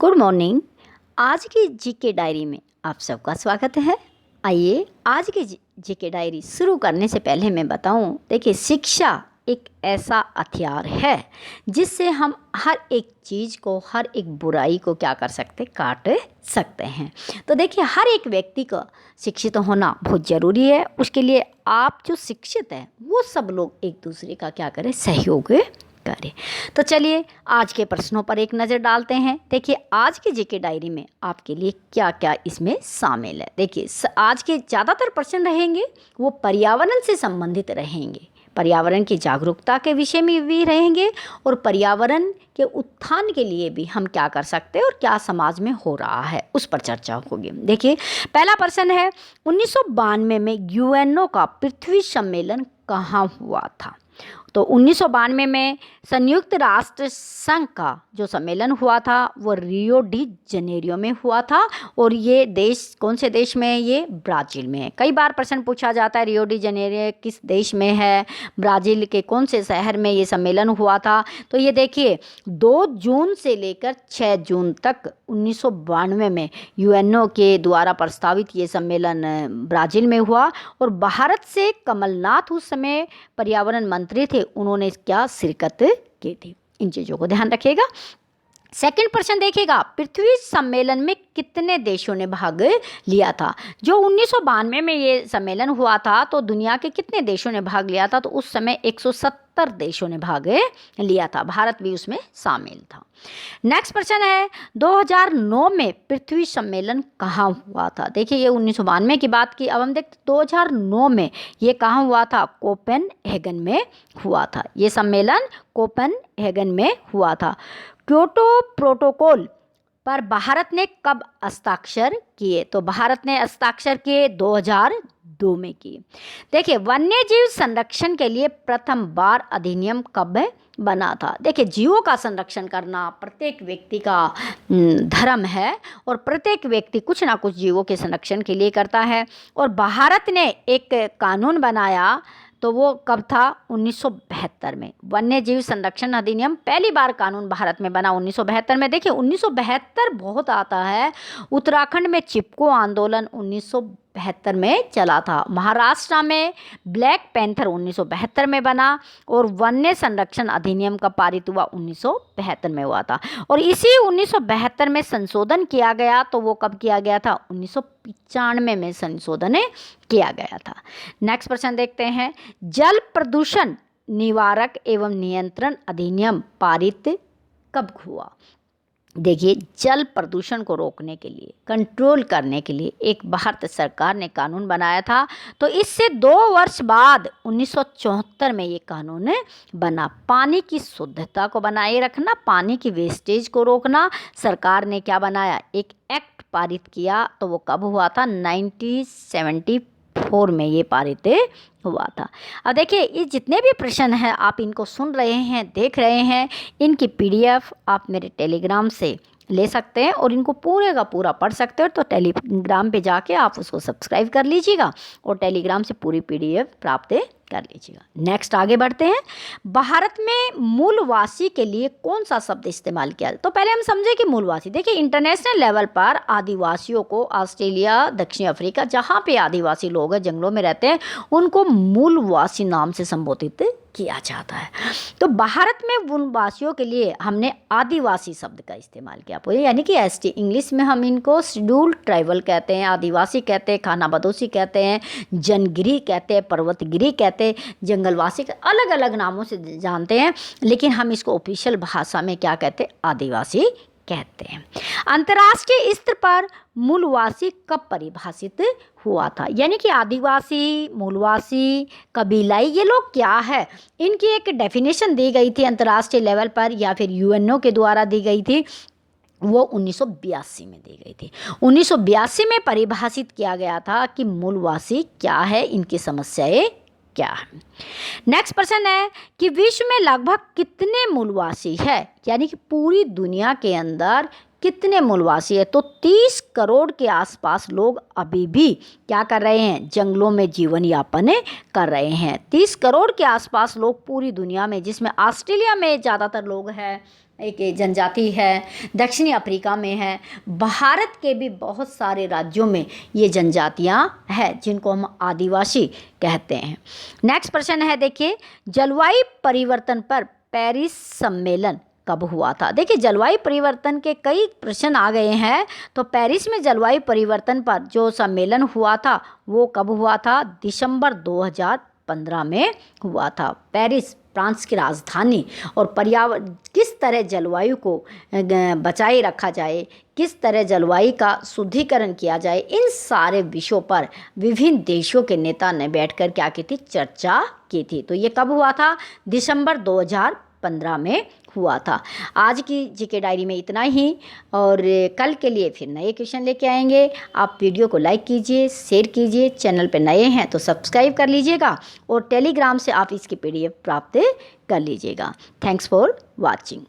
Good morning. आज की GK diary में आप सबका स्वागत है। आइए आज की जीके डायरी शुरू करने से पहले मैं बताऊं, देखिए शिक्षा एक ऐसा हथियार है जिससे हम हर एक चीज़ को, हर एक बुराई को क्या कर सकते, काट सकते हैं। तो देखिए हर एक व्यक्ति का शिक्षित होना बहुत ज़रूरी है। उसके लिए आप जो शिक्षित हैं वो सब लोग एक दूसरे का क्या करें, सहयोग करें। तो चलिए आज के प्रश्नों पर एक नज़र डालते हैं। देखिए आज की जीके डायरी में आपके लिए क्या क्या इसमें शामिल है। देखिए आज के ज़्यादातर प्रश्न रहेंगे वो पर्यावरण से संबंधित रहेंगे, पर्यावरण की जागरूकता के विषय में भी रहेंगे और पर्यावरण के उत्थान के लिए भी हम क्या कर सकते हैं और क्या समाज में हो रहा है उस पर चर्चा होगी। देखिए पहला प्रश्न है, 1992 में यूएनओ का पृथ्वी सम्मेलन कहाँ हुआ था? तो 1992 में संयुक्त राष्ट्र संघ का जो सम्मेलन हुआ था वो रियो डी जनेरियो में हुआ था। और ये देश कौन से देश में है? ये ब्राज़ील में है। कई बार प्रश्न पूछा जाता है रियो डी जनेरियो किस देश में है, ब्राज़ील के कौन से शहर में ये सम्मेलन हुआ था? तो ये देखिए 2 जून से लेकर 6 जून तक 1992 में यूएनओ के द्वारा प्रस्तावित ये सम्मेलन ब्राज़ील में हुआ। और भारत से कमलनाथ उस समय पर्यावरण मंत्री थे, उन्होंने क्या शिरकत की थी। इन चीज़ों को ध्यान रखिएगा। सेकंड प्रश्न देखिएगा, पृथ्वी सम्मेलन में कितने देशों ने भाग लिया था? जो 1992 में ये सम्मेलन हुआ था तो दुनिया के कितने देशों ने भाग लिया था? तो उस समय 170 देशों ने भाग लिया था, भारत भी उसमें शामिल था। नेक्स्ट प्रश्न है, 2009 में पृथ्वी सम्मेलन कहाँ हुआ था? देखिए ये 1992 की बात की, अब हम देखते 2009 में ये कहाँ हुआ था? कोपेनहेगन में हुआ था। ये सम्मेलन कोपेनहेगन में हुआ था। क्योटो प्रोटोकॉल पर भारत ने कब हस्ताक्षर किए? तो भारत ने हस्ताक्षर किए 2002 में किए। देखिए वन्य जीव संरक्षण के लिए प्रथम बार अधिनियम कब बना था? देखिए जीवों का संरक्षण करना प्रत्येक व्यक्ति का धर्म है और प्रत्येक व्यक्ति कुछ ना कुछ जीवों के संरक्षण के लिए करता है। और भारत ने एक कानून बनाया तो वो कब था? 1972 में। वन्य जीव संरक्षण अधिनियम पहली बार कानून भारत में बना 1972 में। देखिए 1972 बहुत आता है। उत्तराखंड में चिपको आंदोलन 1972 में चला था। महाराष्ट्र में ब्लैक पैंथर 1972 में बना। और वन्य संरक्षण अधिनियम का पारित हुआ 1972 में हुआ था। और इसी 1972 में संशोधन किया गया, तो वो कब किया गया था? 1995 में संशोधन किया गया था। नेक्स्ट प्रश्न देखते हैं, जल प्रदूषण निवारक एवं नियंत्रण अधिनियम पारित कब हुआ? देखिए जल प्रदूषण को रोकने के लिए, कंट्रोल करने के लिए एक भारत सरकार ने कानून बनाया था। तो इससे 2 वर्ष बाद 1974 में ये कानून बना। पानी की शुद्धता को बनाए रखना, पानी की वेस्टेज को रोकना, सरकार ने क्या बनाया? एक एक्ट पारित किया। तो वो कब हुआ था? 1974 में ये पारित हुआ था। अब देखिए ये जितने भी प्रश्न हैं आप इनको सुन रहे हैं, देख रहे हैं, इनकी पीडीएफ आप मेरे टेलीग्राम से ले सकते हैं और इनको पूरे का पूरा पढ़ सकते हो। तो टेलीग्राम पे जाके आप उसको सब्सक्राइब कर लीजिएगा और टेलीग्राम से पूरी पीडीएफ प्राप्त कर लीजिएगा। नेक्स्ट आगे बढ़ते हैं, भारत में मूलवासी के लिए कौन सा शब्द इस्तेमाल किया? तो पहले हम समझे कि मूलवासी, देखिए इंटरनेशनल लेवल पर आदिवासियों को ऑस्ट्रेलिया, दक्षिण अफ्रीका, जहाँ पे आदिवासी लोग हैं, जंगलों में रहते हैं, उनको मूलवासी नाम से संबोधित किया जाता है। तो भारत में वनवासियों के लिए हमने आदिवासी शब्द का इस्तेमाल किया, यानी कि एसटी। इंग्लिश में हम इनको शेड्यूल्ड ट्राइबल कहते हैं, आदिवासी कहते हैं, खाना बदोशी कहते हैं, जनगिरी कहते हैं, पर्वतगिरी कहते हैं, जंगलवासी, अलग अलग नामों से जानते हैं, लेकिन हम इसको ऑफिशियल भाषा में क्या कहते हैं? आदिवासी कहते हैं। अंतर्राष्ट्रीय स्तर पर मूलवासी कब परिभाषित हुआ था? यानी कि आदिवासी, मूलवासी, कबीलाई, ये लोग क्या है, इनकी एक डेफिनेशन दी गई थी अंतर्राष्ट्रीय लेवल पर या फिर यूएनओ के द्वारा दी गई थी। वो 1982 में दी गई थी। 1982 में परिभाषित किया गया था कि मूलवासी क्या है, इनकी समस्याएं क्या है। नेक्स्ट प्रश्न है कि विश्व में लगभग कितने मूलवासी है? यानी कि पूरी दुनिया के अंदर कितने मूलवासी है? तो 30 करोड़ के आसपास लोग अभी भी क्या कर रहे हैं? जंगलों में जीवन यापन कर रहे हैं। 30 करोड़ के आसपास लोग पूरी दुनिया में, जिसमें ऑस्ट्रेलिया में ज़्यादातर लोग हैं, एक जनजाति है, दक्षिणी अफ्रीका में है, भारत के भी बहुत सारे राज्यों में ये जनजातियां हैं जिनको हम आदिवासी कहते हैं। नेक्स्ट प्रश्न है, देखिए जलवायु परिवर्तन पर पेरिस सम्मेलन कब हुआ था। देखिए जलवायु परिवर्तन के कई प्रश्न आ गए हैं, तो पेरिस में जलवायु परिवर्तन पर जो सम्मेलन हुआ था वो कब हुआ था, दिसंबर 2015 में हुआ था। पेरिस फ्रांस की राजधानी, और पर्यावरण किस तरह जलवायु को बचाए रखा जाए, किस तरह जलवायु का शुद्धिकरण किया जाए, इन सारे विषयों पर विभिन्न देशों के नेता ने बैठकर क्या की थी, चर्चा की थी। तो ये कब हुआ था, दिसंबर 2015 में हुआ था। आज की जीके डायरी में इतना ही, और कल के लिए फिर नए क्वेश्चन लेके आएंगे। आप वीडियो को लाइक कीजिए, शेयर कीजिए, चैनल पे नए हैं तो सब्सक्राइब कर लीजिएगा, और टेलीग्राम से आप इसकी PDF प्राप्त कर लीजिएगा। Thanks for watching.